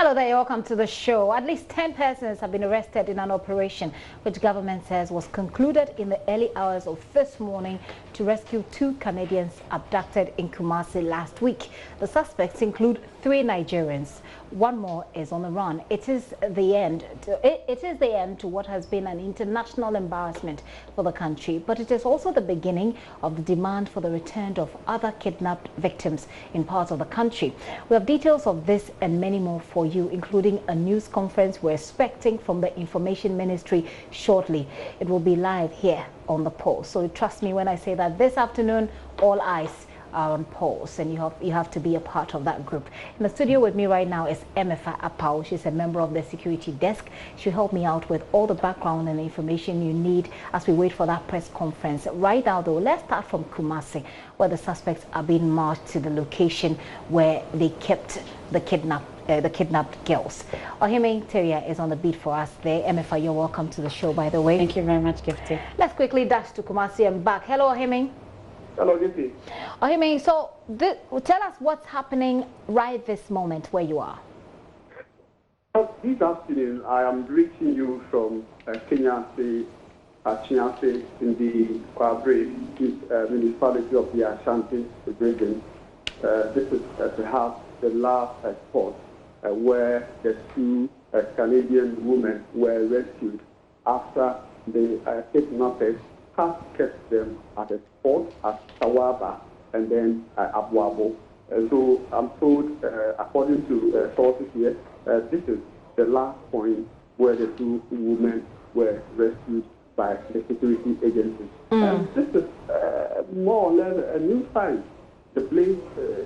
Hello there, welcome to the show. At least 10 persons have been arrested in an operation which government says was concluded in the early hours of this morning to rescue 2 Canadians abducted in Kumasi last week. The suspects include 3 Nigerians. One more is on the run. It is the end to what has been an international embarrassment for the country, but it is also the beginning of the demand for the return of other kidnapped victims in parts of the country. We have details of this and many more for you, including a news conference we're expecting from the Information Ministry shortly. It will be live here on the Pulse. So trust me when I say that this afternoon all eyes are on Pulse, and you have to be a part of that group. In the studio with me right now is Emefa Apau. She's a member of the security desk. She'll help me out with all the background and information you need as we wait for that press conference. Right now though, let's start from Kumasi, where the suspects are being marched to the location where they kept the kidnapped girls. Ohime Teria is on the beat for us there. Emefa, you're welcome to the show, by the way. Thank you very much, Gifty. Let's quickly dash to Kumasi and back. Hello, Ohime. Hello, Gifty. Ohime, so tell us what's happening right this moment where you are. This afternoon, I am reaching you from Kenya State, Chinyase, in the Kwabre municipality of the Ashanti region. This is perhaps the last spot where the 2 Canadian women were rescued after the kidnappers have kept them at a spot at Sawaba and then Abuabo. So I'm told, according to sources here, this is the last point where the 2 women were rescued by the security agencies. This is more or less a new sign. The place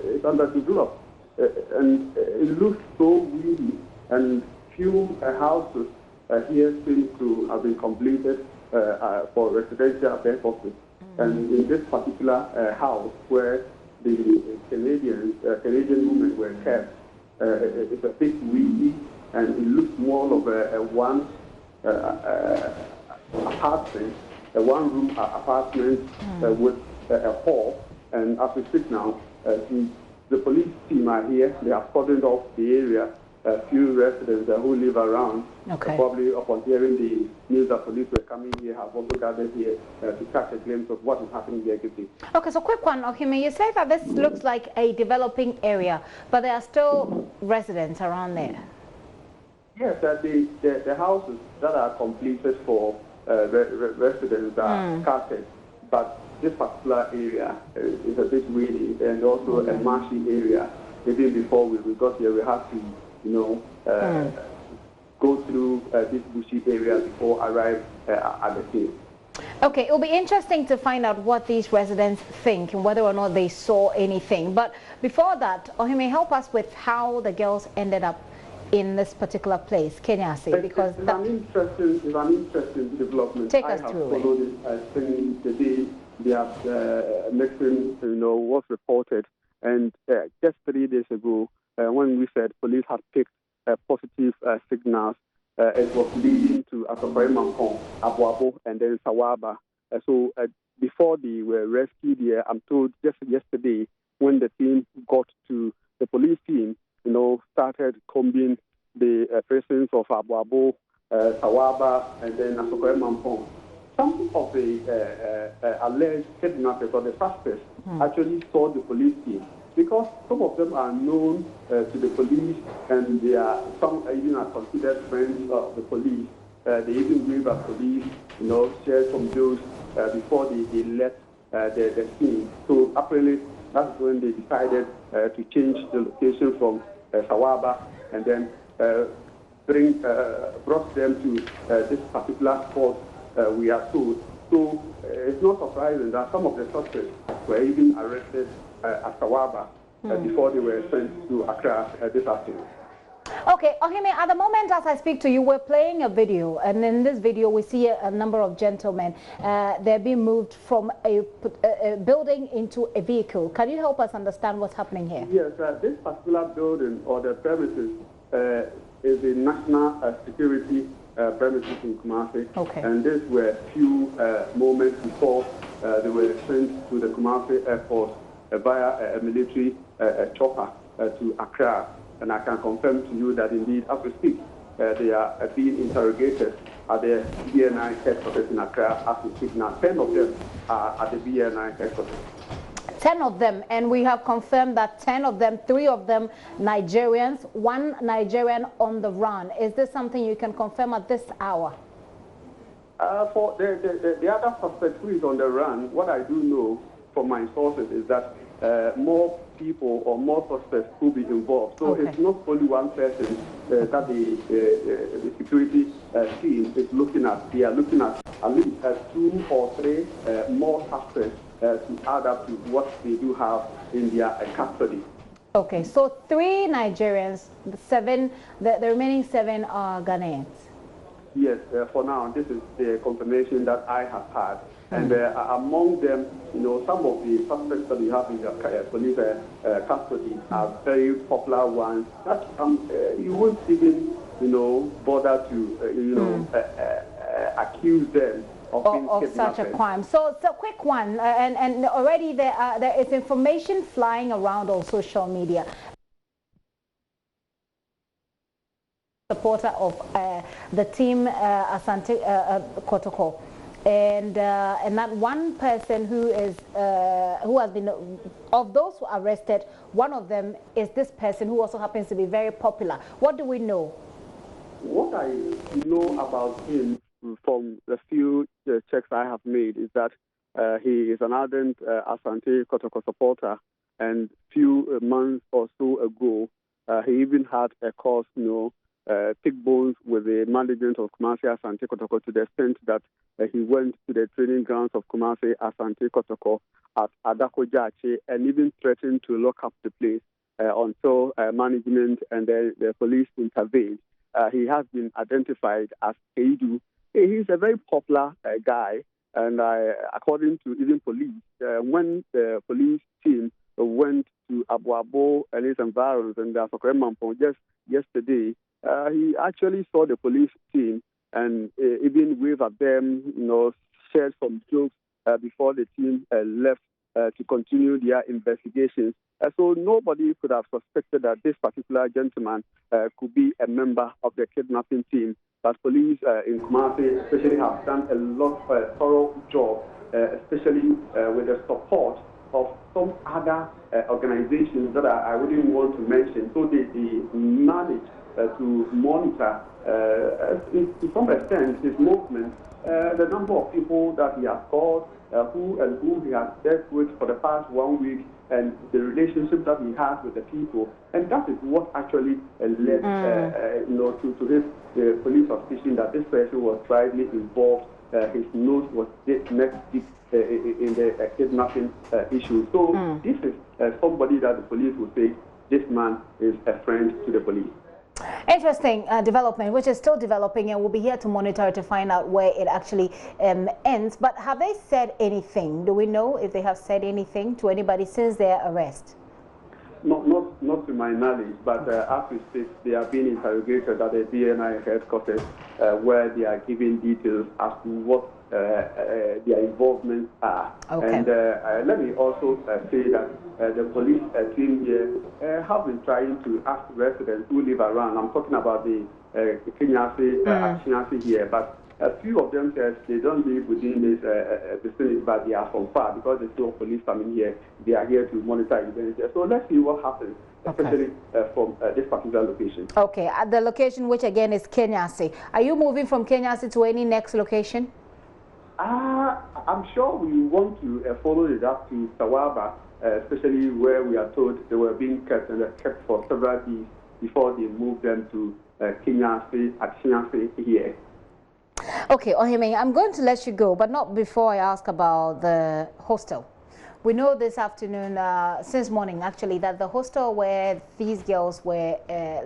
is underdeveloped, and it looks so weedy, and few houses here seem to have been completed for residential purposes. And in this particular house where the Canadian women were kept, it's a bit weedy, and it looks more of a one apartment, a one-room apartment with a hall. And as we speak now, the police team are here. They have cordoned off the area. A few residents who live around, probably upon hearing the news that police were coming here, have also gathered here to catch a glimpse of what is happening there. Okay, so quick one, Ohime. You say that this looks like a developing area, but there are still residents around there. Yes, the houses that are completed for residents are scattered, but this particular area is a bit weedy and also a marshy area. Even before we got here, we had to go through this bushy area before arrive at the scene. Okay, it'll be interesting to find out what these residents think and whether or not they saw anything. But before that, Ohime, help us with how the girls ended up in this particular place, Kenya, because it's an interesting development. Take us through it. I have followed it since the day the mixing, was reported, and just 3 days ago, when we said police had picked positive signals, it was leading to Mankong, Abuabo, and then Sawaba. So before they were rescued here, I'm told just yesterday, when the team got to the police team, started combing the prisons of Abuabo, Sawaba, and then Mankong. Some of the alleged kidnappers or the suspects actually saw the police team, because some of them are known to the police, and some even are considered friends of the police. They even gave us police, shared some jokes before they left the scene. So apparently that's when they decided to change the location from Sawaba and then brought them to this particular spot. We are told. So it's not surprising that some of the suspects were even arrested at Sawaba before they were sent to Accra this afternoon. Okay, Ohime, at the moment as I speak to you, we're playing a video, and in this video we see a number of gentlemen. They're being moved from a building into a vehicle. Can you help us understand what's happening here? Yes, this particular building or the premises is a national security premises in Kumasi. Okay. And these were a few moments before they were sent to the Kumasi airport via a military chopper to Accra. and I can confirm to you that indeed, as we speak, they are being interrogated at the BNI headquarters in Accra as we speak now. 10 of them are at the BNI headquarters. 10 of them, and we have confirmed that 10 of them, 3 of them Nigerians, 1 Nigerian on the run. Is this something you can confirm at this hour? For the other suspect who is on the run, what I do know from my sources is that more people or more suspects will be involved. So it's not only one person that the security team is looking at. They are looking at least 2 or 3 more suspects to add up to what they do have in their custody. Okay, so 3 Nigerians, the remaining 7 are Ghanaians. Yes, for now, this is the confirmation that I have had. And among them, some of the suspects that we have in the police custody are very popular ones that you won't even, bother to, accuse them of such a crime. So it's a quick one, and already there is information flying around on social media. Supporter of the team Asante Kotoko, and that one person who has been, of those who are arrested, one of them is this person who also happens to be very popular. What do we know? What I know about him from the few checks I have made is that he is an ardent Asante Kotoko supporter, and few months or so ago he even had a cause, thick bones with the management of Kumasi Asante Kotoko, to the extent that he went to the training grounds of Kumasi Asante Kotoko at Adako Jache and even threatened to lock up the place until management and the police intervened. He has been identified as Keidu. He's a very popular guy, and according to even police, when the police team went to Abuabo and its environs and Mampong just yesterday, he actually saw the police team and even waved at them, shared some jokes before the team left to continue their investigations. So nobody could have suspected that this particular gentleman could be a member of the kidnapping team. But police in Kumasi especially have done a lot of thorough job, especially with the support of some other organizations that I wouldn't want to mention. So they managed to monitor, to some extent, his movement, the number of people that he has called, who he has dealt with for the past 1 week, and the relationship that he has with the people. And that is what actually led to his police suspicion that this person was rightly involved. His nose was next deep in the kidnapping issue. So this is somebody that the police would say, this man is a friend to the police. Interesting development, which is still developing, and we'll be here to monitor to find out where it actually ends. But have they said anything? Do we know if they have said anything to anybody since their arrest? Not to my knowledge, but as we speak, they are being interrogated at the BNI headquarters, where they are giving details as to what their involvements are. Okay. And let me also say that the police team here have been trying to ask residents who live around. I'm talking about the Kenyasi here, but a few of them says they don't live within this vicinity, but they are from far because there's no police coming here. They are here to monitor events. So let's see what happens, especially from this particular location. Okay, at the location, which again is Kenyasi. Are you moving from Kenyasi to any next location? I'm sure we want to follow it up to Sawaba, especially where we are told they were being kept and kept for several days before they moved them to Kenyasi here. Okay, Ohime, I'm going to let you go, but not before I ask about the hostel. We know this afternoon, since morning actually, that the hostel where these girls were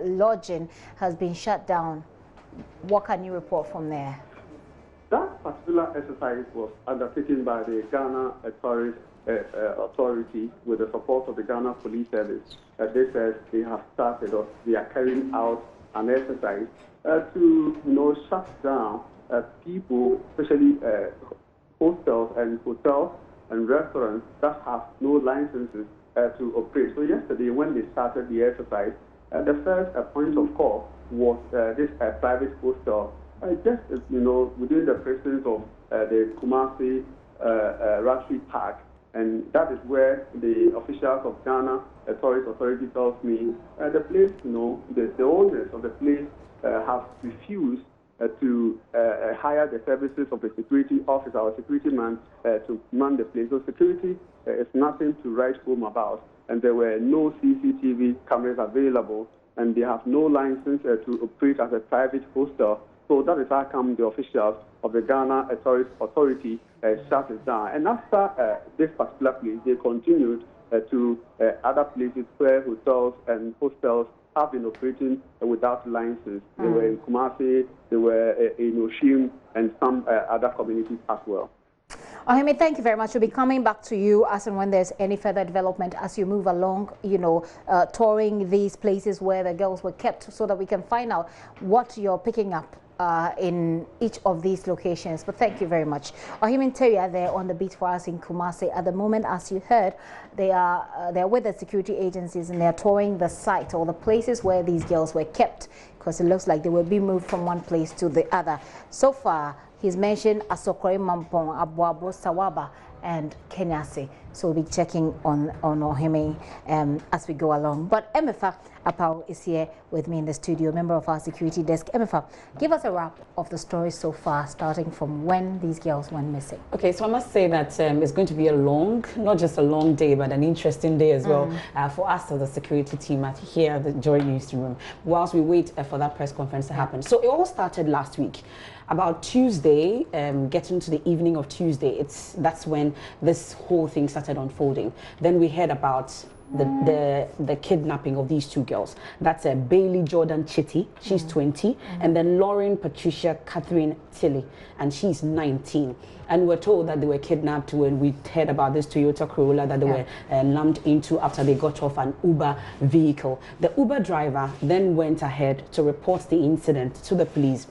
lodging has been shut down. What can you report from there? That particular exercise was undertaken by the Ghana authority with the support of the Ghana Police Service. They said they have started, or they are carrying out an exercise to shut down people, especially hostels and restaurants that have no licenses to operate. So yesterday, when they started the exercise, The first point of call was this private hostel, just within the presence of the Kumasi Rugby Park, and that is where the officials of Ghana Tourist Authority tells me the place, the owners of the place have refused to hire the services of the security officer or security man to man the place. So security is nothing to write home about, and there were no CCTV cameras available, and they have no license to operate as a private hostel. So that is how come the officials of the Ghana Tourist Authority shut it down. And after this particular place, they continued to other places where hotels and hostels have been operating without license. They were in Kumasi, they were in Oshim, and some other communities as well. Ohime, thank you very much. We'll be coming back to you as and when there's any further development as you move along, touring these places where the girls were kept, so that we can find out what you're picking up in each of these locations. But thank you very much. Ohime Teria there on the beat for us in Kumasi. At the moment, as you heard, they're with the security agencies and they're touring the site or the places where these girls were kept, because it looks like they will be moved from one place to the other. So far, he's mentioned Asokore Mampong, Abuabo, Sawaba, and Kenyase. So we'll be checking on Ohime as we go along. But Emefa Apau is here with me in the studio, member of our security desk. Emefa, give us a wrap of the story so far, starting from when these girls went missing. Okay, so I must say that it's going to be a long, not just a long day, but an interesting day as well for us as the security team here at the JoyNews room, whilst we wait for that press conference to happen. So it all started last week. About Tuesday, getting to the evening of Tuesday, that's when this whole thing started unfolding. Then we heard about the kidnapping of these two girls. That's Bailey Jordan Chitty, she's 20, and then Lauren Patricia Catherine Tilly, and she's 19. And we're told that they were kidnapped when we heard about this Toyota Corolla that they were lumped into after they got off an Uber vehicle. The Uber driver then went ahead to report the incident to the police.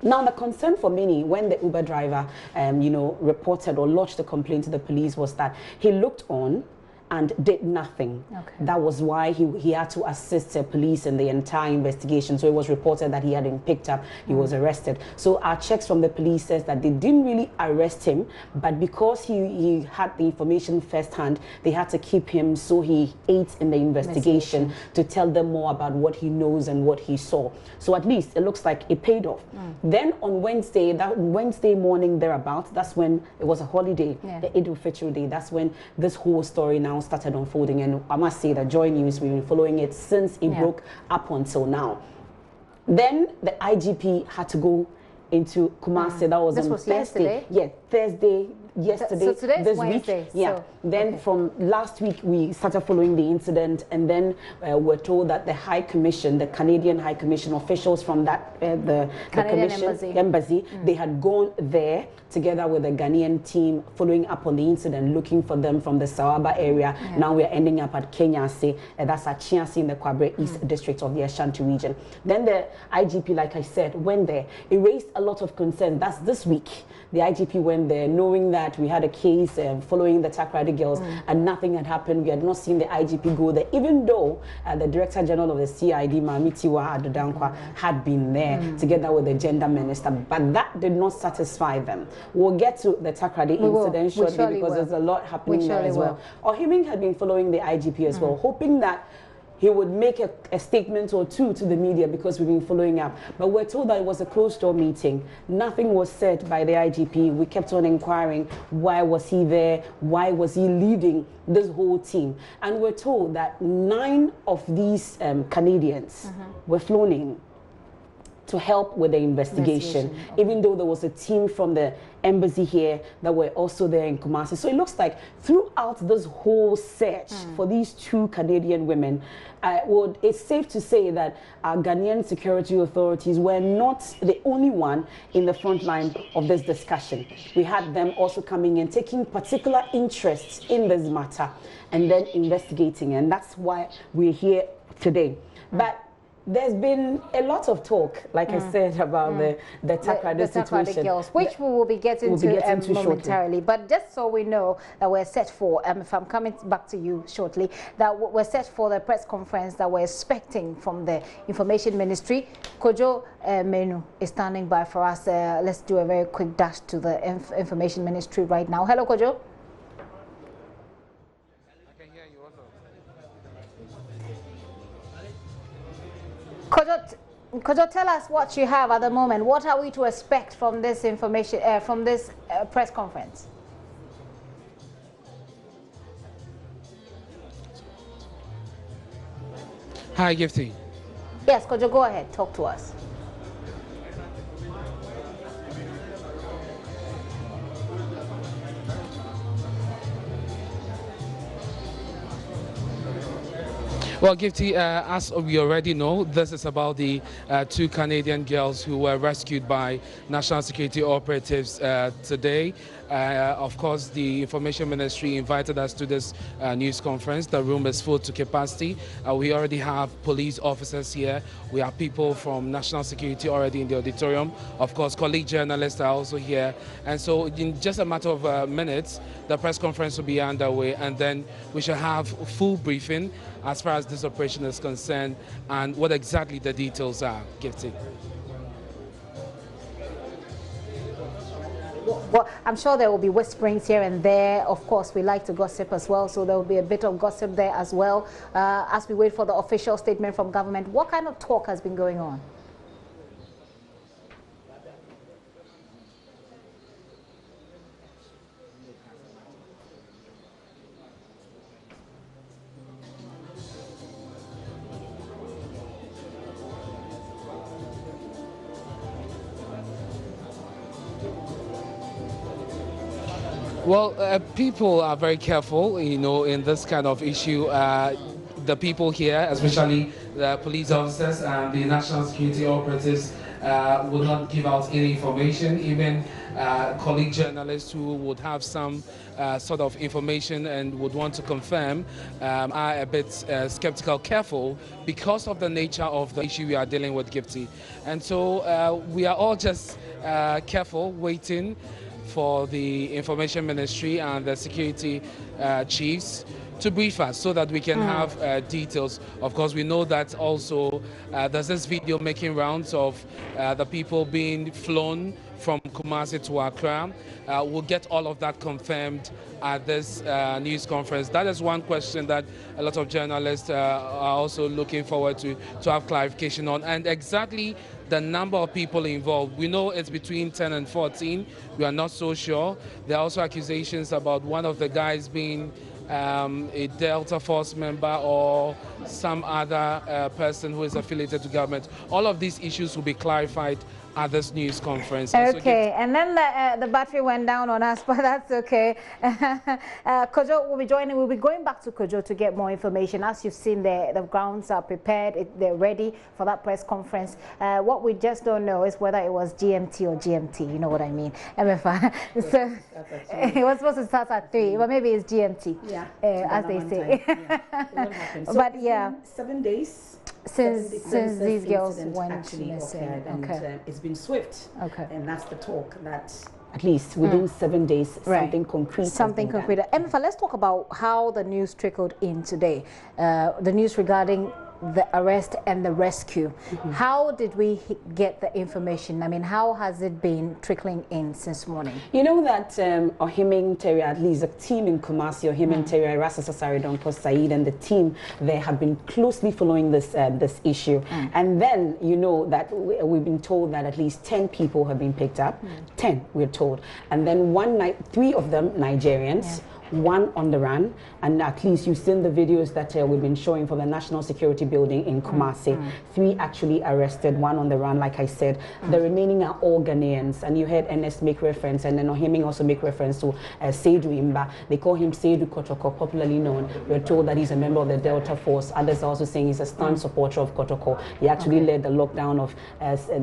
Now, the concern for many when the Uber driver, reported or lodged the complaint to the police was that he looked on and did nothing. Okay. That was why he had to assist the police in the entire investigation. So it was reported that he had been picked up, he was arrested. So our checks from the police says that they didn't really arrest him, but because he had the information firsthand, they had to keep him, so he ate in the investigation to tell them more about what he knows and what he saw. So at least it looks like it paid off. Then on Wednesday, that Wednesday morning thereabouts, that's when it was a holiday, the Eid al-Fitr day. That's when this whole story now started unfolding, and I must say that JoyNews, we've been following it since it broke up until now. Then the IGP had to go into Kumasi. That was this on was Thursday. Yesterday? Yeah, Thursday. Yesterday, so today's this Wednesday, week, yeah. So, then from last week, we started following the incident, and then we're told that the High Commission, the Canadian High Commission officials from that the Commission embassy, they had gone there together with the Ghanaian team, following up on the incident, looking for them from the Sawaba area. Now we're ending up at Kenyase, that's at Chiasi in the Kwabre East District of the Ashanti region. Then the IGP, like I said, went there. It raised a lot of concern. That's this week. The IGP went there knowing that we had a case following the Takrady girls and nothing had happened. We had not seen the IGP go there, even though the Director General of the CID, Mamitiwa Adodankwa, had been there together with the Gender Minister, but that did not satisfy them. We'll get to the Takrady incident shortly because there's a lot happening there as well. Ohime had been following the IGP as well, hoping that he would make a statement or two to the media because we've been following up. But we're told that it was a closed-door meeting. Nothing was said by the IGP. We kept on inquiring, why was he there? Why was he leading this whole team? And we're told that 9 of these Canadians were flown in to help with the investigation. Even though there was a team from the embassy here that were also there in Kumasi. So it looks like throughout this whole search for these 2 Canadian women, it's safe to say that our Ghanaian security authorities were not the only one in the front line of this discussion. We had them also coming in, taking particular interest in this matter and then investigating, and that's why we're here today. But There's been a lot of talk, like I said, about the Takrady situation. Girls, which we will be getting to momentarily. Shortly. But just so we know that we're set for, if I'm coming back to you shortly, that we're set for the press conference that we're expecting from the Information Ministry. Kojo Menu is standing by for us. Let's do a very quick dash to the Information Ministry right now. Hello, Kojo. Kojo, tell us what you have at the moment. What are we to expect from this information, from this press conference? Hi, Gifty. Yes, Kojo, go ahead. Talk to us. Well, Gifty, as we already know, this is about the 2 Canadian girls who were rescued by national security operatives today. Of course, the Information Ministry invited us to this news conference. The room is full to capacity. We already have police officers here. We have people from national security already in the auditorium. Of course, colleague journalists are also here. And so in just a matter of minutes, the press conference will be underway, and then we shall have a full briefing as far as this operation is concerned and what exactly the details are. Gifty. Well, I'm sure there will be whisperings here and there. Of course, we like to gossip as well, so there will be a bit of gossip there as well. As we wait for the official statement from government, what kind of talk has been going on? Well, people are very careful, you know, in this kind of issue. The people here, especially the police officers and the national security operatives, will not give out any information. Even colleague journalists who would have some sort of information and would want to confirm are a bit skeptical, careful, because of the nature of the issue we are dealing with, Gifty. And so we are all just careful, waiting for the Information Ministry and the security chiefs to brief us so that we can have details. Of course, we know that also there's this video making rounds of the people being flown from Kumasi to Accra. We'll get all of that confirmed at this news conference. That is one question that a lot of journalists are also looking forward to have clarification on, and exactly the number of people involved. We know it's between 10 and 14. We are not so sure. There are also accusations about one of the guys being a Delta Force member or some other person who is affiliated to government. All of these issues will be clarified at this news conference. Okay, and then the battery went down on us, but that's okay. Kojo will be joining. We'll be going back to Kojo to get more information. As you've seen, the grounds are prepared. They're ready for that press conference. What we just don't know is whether it was GMT or GMT. You know what I mean? MFI. So it was supposed to start at 3, but maybe it's GMT. Yeah. As they say. Yeah. But yeah. 7 days. Since these girls went actually missing. And it's been swift. Okay. And that's the talk, that at least within 7 days, something concrete. Something concrete. Emifa, let's talk about how the news trickled in today. The news regarding the arrest and the rescue. How did we get the information? I mean, how has it been trickling in since morning? You know that Ohiming Terry, at least a team in Kumasi, Ohiming Terry, Rasa Sasari Donko Said, and the team, they have been closely following this this issue. And then, you know, that we've been told that at least 10 people have been picked up. 10, we're told. And then one night, 3 of them Nigerians. 1 on the run, and at least you've seen the videos that we've been showing for the National Security Building in Kumasi. 3 actually arrested, 1 on the run, like I said. The remaining are all Ghanaians, and you heard NS make reference, and then Ohiming also make reference to Seydou Imba. They call him Seydou Kotoko, popularly known. We're told that he's a member of the Delta Force. Others are also saying he's a staunch supporter of Kotoko. He actually led the lockdown of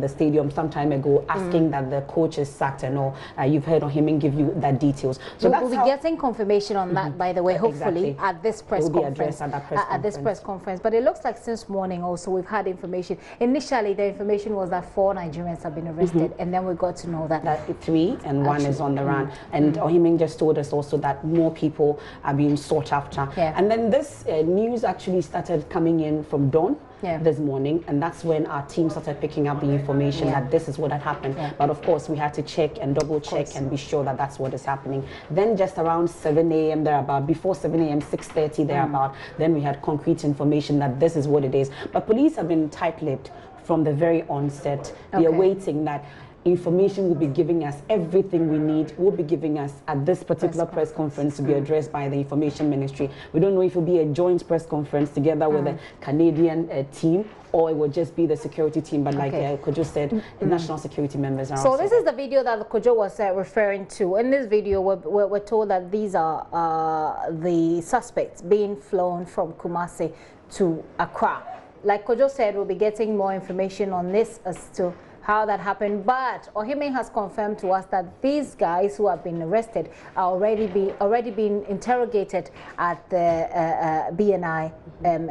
the stadium some time ago, asking that the coach is sacked and all. You've heard Ohiming give you that details. So we'll be getting confirmation information on that, by the way, hopefully at this press conference. At this press conference. But it looks like since morning also we've had information. Initially, the information was that 4 Nigerians have been arrested, and then we got to know that 3 and 1 is on the run. And Ohiming just told us also that more people are being sought after. And then this news actually started coming in from dawn. This morning, and that's when our team started picking up the information that this is what had happened. But of course, we had to check and double check and be sure that that's what is happening. Then just around 7 a.m. thereabout, before 7 a.m., 6:30 thereabout, then we had concrete information that this is what it is. But police have been tight-lipped from the very onset. They are waiting that information will be giving us everything we need, will be giving us at this particular press conference to be addressed by the Information Ministry. We don't know if it will be a joint press conference together with the Canadian team, or it will just be the security team, but like Kojo said, national security members are So this is the video that Kojo was referring to. In this video, we're told that these are the suspects being flown from Kumasi to Accra. Like Kojo said, we'll be getting more information on this as to how that happened, but Ohiming has confirmed to us that these guys who have been arrested are already being interrogated at the BNI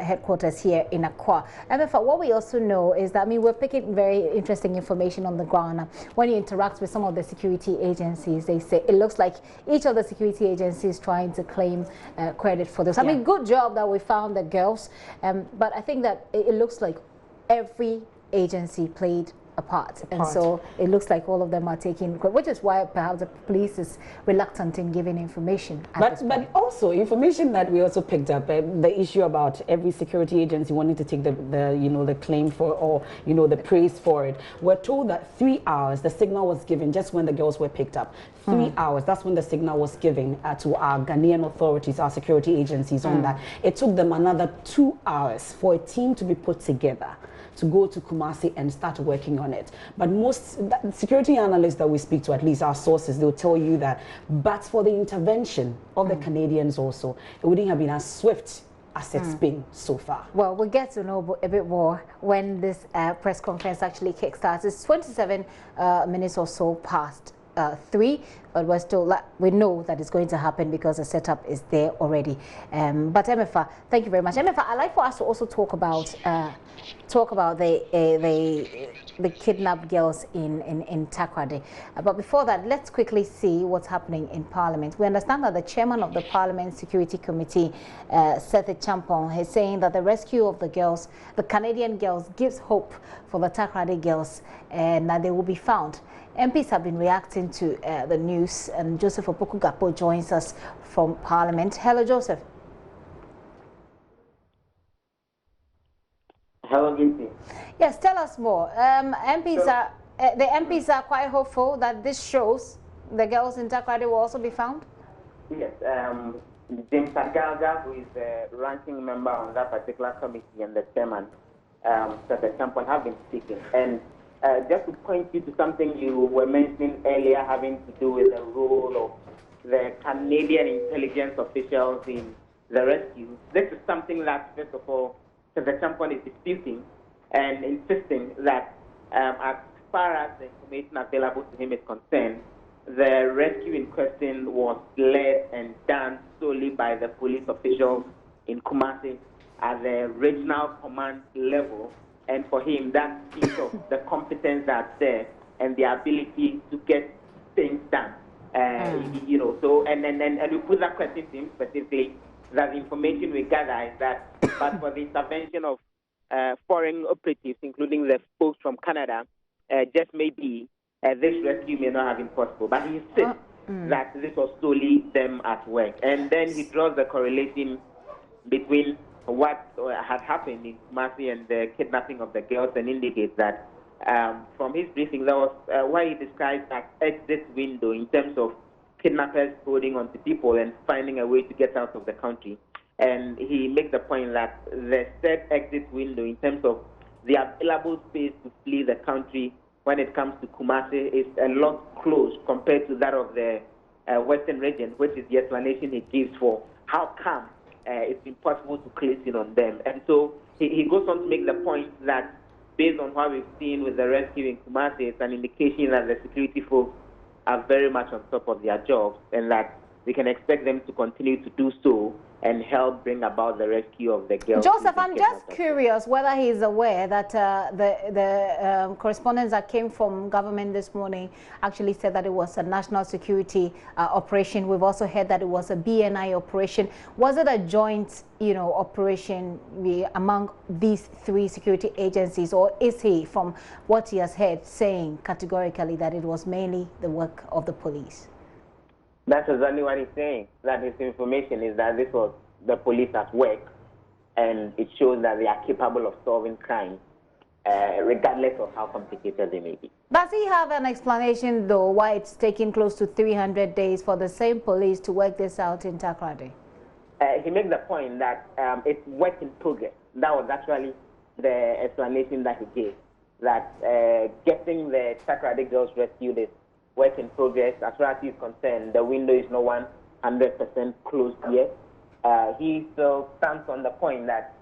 headquarters here in Accra. And what we also know is that, I mean, we're picking very interesting information on the ground. When you interact with some of the security agencies, they say it looks like each of the security agencies trying to claim credit for this. I mean, good job that we found the girls, but I think that it looks like every agency played apart, and so it looks like all of them are taking, which is why perhaps the police is reluctant in giving information. But also information that we also picked up, the issue about every security agency wanting to take the claim for, or the praise for it. We're told that 3 hours the signal was given just when the girls were picked up. 3 hours, that's when the signal was given to our Ghanaian authorities, our security agencies on that. It took them another 2 hours for a team to be put together to go to Kumasi and start working on it. But most security analysts that we speak to, at least our sources, they'll tell you that but for the intervention of the Canadians also, it wouldn't have been as swift as it's been so far. Well, we'll get to know a bit more when this press conference actually kickstarts. It's 27 minutes or so past 3, but we're still, we know that it's going to happen because the setup is there already. But Emefa, thank you very much. Emefa, I'd like for us to also talk about the kidnapped girls in Takoradi. But before that, let's quickly see what's happening in Parliament. We understand that the chairman of the Parliament Security Committee, Seth Champong, is saying that the rescue of the girls, the Canadian girls, gives hope for the Takoradi girls and that they will be found. MPs have been reacting to the news, and Joseph Opoku-Gapo joins us from Parliament. Hello, Joseph. Hello, Gypsy. Yes, tell us more. The MPs are quite hopeful that this shows the girls in Takoradi will also be found. Yes, James Agalga, who is the ranking member on that particular committee, and the chairman, Seth Champon, have been speaking. And just to point you to something you were mentioning earlier, having to do with the role of the Canadian intelligence officials in the rescue. This is something that, first of all, Seth Champon is disputing and insisting that as far as the information available to him is concerned, the rescue in question was led and done solely by the police officials in Kumasi at the regional command level. And for him, that speaks of the competence that's there and the ability to get things done. So and we put that question to him specifically, that the information we gather is that, but for the intervention of foreign operatives, including the folks from Canada, just maybe this rescue may not have been possible. But he insists that this was solely them at work. And then he draws the correlation between what had happened in Kumasi and the kidnapping of the girls, and indicates that from his briefing, that was what he described as exit window in terms of kidnappers holding on to people and finding a way to get out of the country. And he makes the point that the said exit window in terms of the available space to flee the country when it comes to Kumasi is a lot close compared to that of the Western region, which is the explanation he gives for how come it's impossible to close in on them. And so he goes on to make the point that based on what we've seen with the rescue in Kumasi, it's an indication that the security folks are very much on top of their jobs, and that we can expect them to continue to do so and help bring about the rescue of the girls. Joseph, I'm just curious whether he's aware that the correspondence that came from government this morning actually said that it was a national security operation. We've also heard that it was a BNI operation. Was it a joint, operation among these three security agencies, or is he, from what he has heard, saying categorically that it was mainly the work of the police? That's exactly what he's saying, that his information is that this was the police at work, and it shows that they are capable of solving crime, regardless of how complicated they may be. Does he have an explanation, though, why it's taking close to 300 days for the same police to work this out in Takoradi? He makes the point that it's work in progress. That was actually the explanation that he gave, that getting the Takoradi girls rescued is work in progress. As far as he's concerned, the window is not 100% closed yet. He still stands on the point that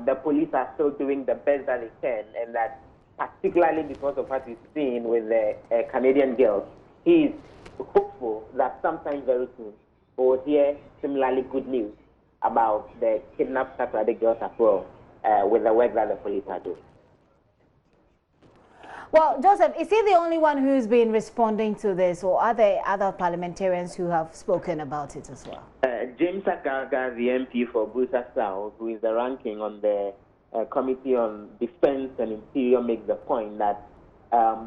the police are still doing the best that they can, and that particularly because of what he's seen with the Canadian girls, he is hopeful that sometime very soon we will hear similarly good news about the kidnapped Takoradi girls as well, with the work that the police are doing. Well, Joseph, is he the only one who's been responding to this, or are there other parliamentarians who have spoken about it as well? James Akaga, the MP for Busa South, who is the ranking on the Committee on Defense and Interior, makes the point that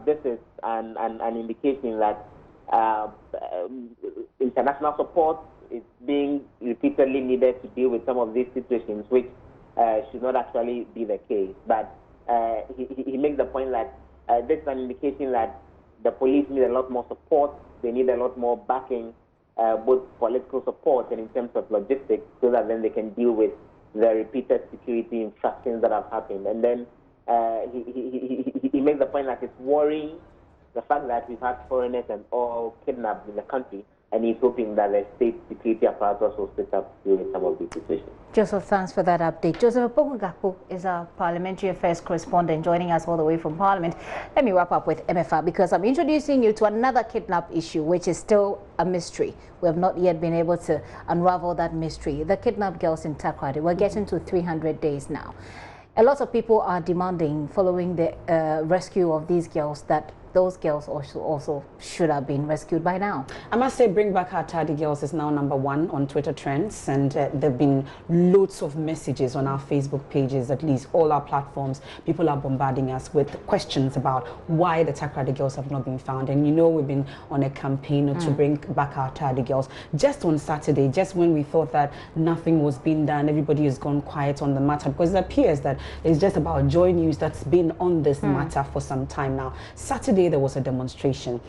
this is an indication that international support is being repeatedly needed to deal with some of these situations, which should not actually be the case. But he makes the point that this is an indication that the police need a lot more support. They need a lot more backing, both political support and in terms of logistics, so that then they can deal with the repeated security infractions that have happened. And then he makes the point that it's worrying the fact that we've had foreigners and all kidnapped in the country, and he's hoping that the state security apparatus will sit up to deal with some of these situations. Joseph, thanks for that update. Joseph Opoku is our parliamentary affairs correspondent joining us all the way from Parliament. Let me wrap up with MFR, because I'm introducing you to another kidnap issue, which is still a mystery. We have not yet been able to unravel that mystery. The kidnapped girls in Takoradi. We're getting to 300 days now. A lot of people are demanding, following the rescue of these girls, that those girls also should have been rescued by now. I must say, Bring Back Our Tardy Girls is now #1 on Twitter trends, and there have been loads of messages on our Facebook pages, at least all our platforms. People are bombarding us with questions about why the Takoradi girls have not been found. And we've been on a campaign to bring back our Tardy girls. Just on Saturday, just when we thought that nothing was being done, everybody has gone quiet on the matter, because it appears that it's just about JoyNews that's been on this matter for some time now. Saturday, there was a demonstration.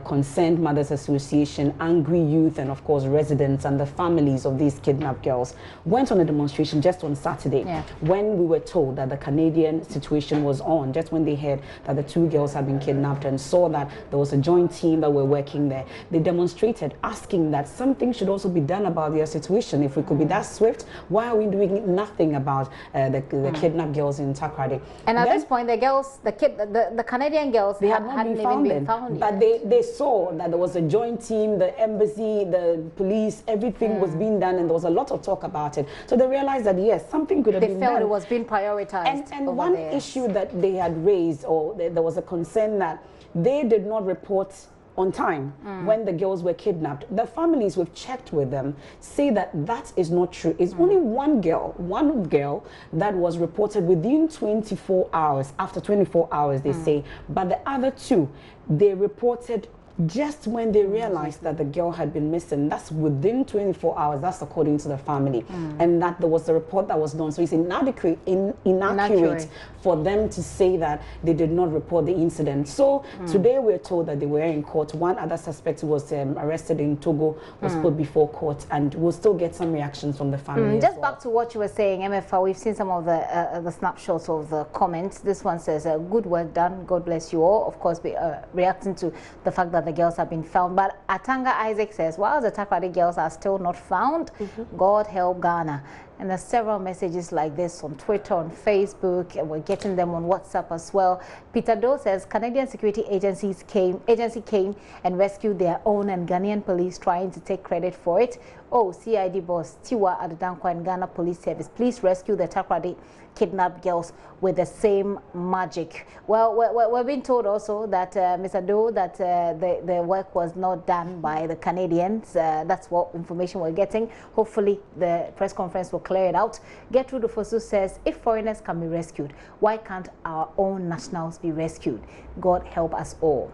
Concerned Mothers Association, angry youth, and of course residents and the families of these kidnapped girls went on a demonstration just on Saturday, when we were told that the Canadian situation was on, just when they heard that the 2 girls had been kidnapped and saw that there was a joint team that were working there. They demonstrated, asking that something should also be done about their situation. If we could be that swift, why are we doing nothing about the kidnapped girls in Takoradi? And at this point, the Canadian girls, they hadn't even been found yet. But they saw that there was a joint team, the embassy, the police, everything was being done, and there was a lot of talk about it. So they realized that yes, something could have been done. They felt it was being prioritized. And one issue that they had raised, or there was a concern that they did not report on time when the girls were kidnapped. The families, we've checked with them, say that that is not true. It's only one girl that was reported within 24 hours. After 24 hours, they say, but the other 2, they reported just when they realized that the girl had been missing. That's within 24 hours. That's according to the family. And that there was a report that was done. So it's inaccurate for them to say that they did not report the incident. So today we're told that they were in court. One other suspect who was arrested in Togo was put before court, and we'll still get some reactions from the family. Just back to what you were saying, MFR, we've seen some of the snapshots of the comments. This one says, good work done, God bless you all. Of course, reacting to the fact that the girls have been found. But Atanga Isaac says, while the Takoradi girls are still not found, God help Ghana. And there's several messages like this on Twitter, on Facebook, and we're getting them on WhatsApp as well. Peter Doe says Canadian security agency came and rescued their own, and Ghanaian police trying to take credit for it. Oh, CID boss Tiwa Adedankwa and Ghana Police Service, please rescue the Takoradi kidnapped girls with the same magic. Well, we're being told also that Mr. Doe, that the work was not done by the Canadians. That's what information we're getting. Hopefully the press conference will clear it out. Gertrude Ofosu says, if foreigners can be rescued, why can't our own nationals be rescued? God help us all.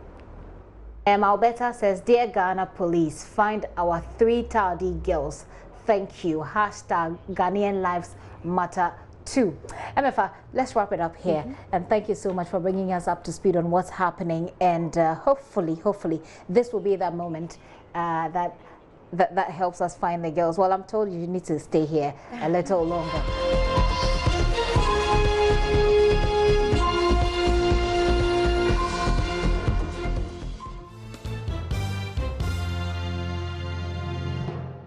Alberta says, dear Ghana police, find our 3 Tardy girls. Thank you. Hashtag Ghanaian lives matter too. MFA, let's wrap it up here. And thank you so much for bringing us up to speed on what's happening. And hopefully this will be that moment that helps us find the girls. Well, I'm told you need to stay here a little longer.